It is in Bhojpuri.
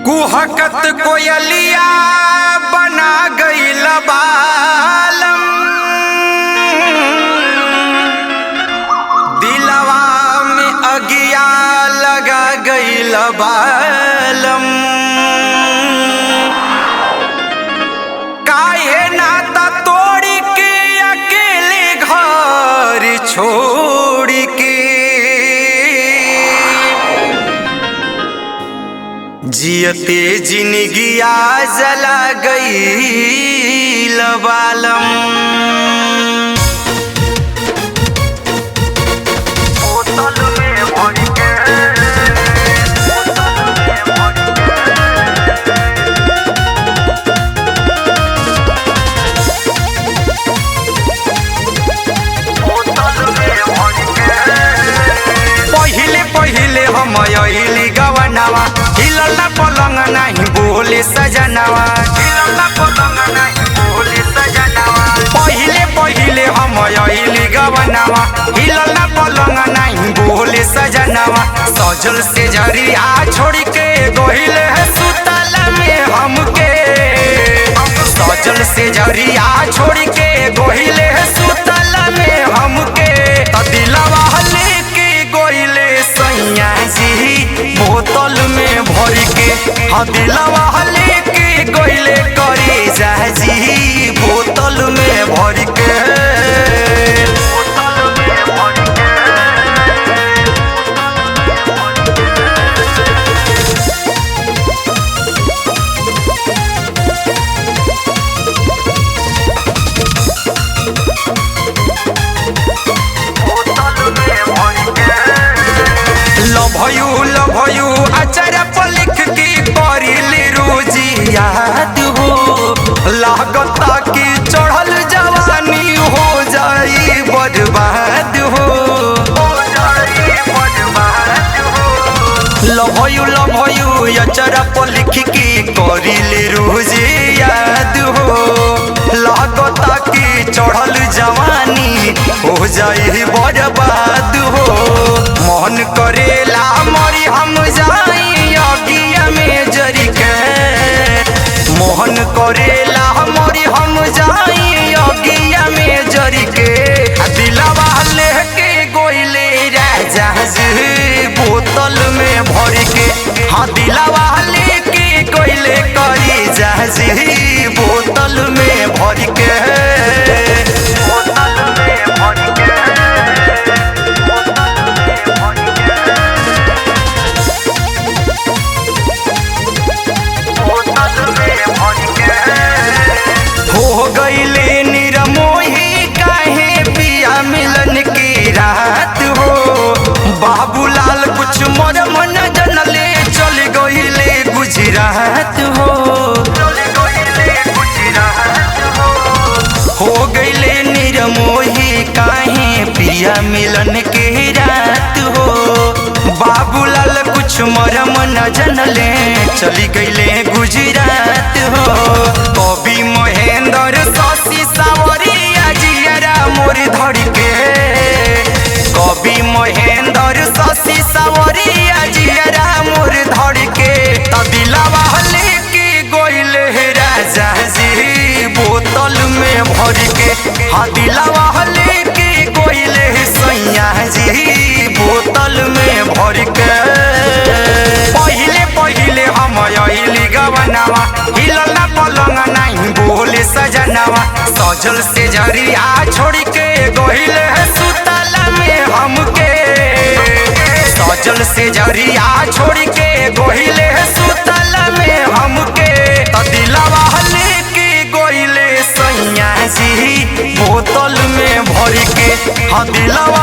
कुहकत कोयलिया बना गईल बालम, दिलवा में अगिया लगा गईल बालम। काहे नाता तोड़ के अकेले घर छोड़ के जियते जिंदगिया जला गईल बालम। पहिले पहिले हम अइली गवनावा, हिलल पलंग नहीं बोले सजनावा, हिलल पलंग नहीं बोले सजनावा। पहिले पहिले हम अइली गवनावा, हिलल पलंग नहीं बोले सजनावा। सजल से जरिया छोड़ के गोहिले सुतल में हमके, सजल से जरिया छोड़ के गोहिले सुतल में हमके। दिलवा लेके गोइले सैया जी बोतल में भर के, हाँ दिलवा लेके गोइले करे जा जी बोतल में भर के। लभयू अचर पर लिख के करिली रोजी याद हो, लागता कि चढ़ल जवानी हो जाई बर्बाद हो। लभयू अचर पर लिख के करिली रोजी याद हो, लागता कि चढ़ल जवानी हो जाई बर्बाद हो। मन करेला मरी हम जाई अगिया में जरी के, मोहन करेला मरी हम जाई अगिया में जरी के। दिलवा लेके गोइले राजा जी बोतल में भर के, हाँ दिलवा लेके गोइले करी जा जी बोतल में भर के। हो गईले निरमोही काहे पिया मिलन की रात हो, बाबूलाल कुछ मरम न जनले चल गईले गुजरात हो। हो गईले निरमोही काहे पिया मिलन के रात हो, बाबूलाल कुछ मरम न जनले चली गईले गुजरात हो। कवि महेंद्र शशि सावरिया जियरा मोर धड़ के, कवि महेंद्र शशि सावरिया जियरा मोर धड़ के। दिलवा लेके गोइले राजा जी बोतल में भर के, हाँ दिलवा लेके गोइले सैया जी बोतल में भर के। पहिले पहिले हम अइली गवनावा, हिलल पलंग नहीं बोले सजनावा। सजल से जरिया छोड़ के गोइले सुतल में हमके, सजल से जरिया छोड़ के गोइले सुतल में हमके। दिलवा लेके गोइले सैया जी बोतल में भर के, हाँ दिलवा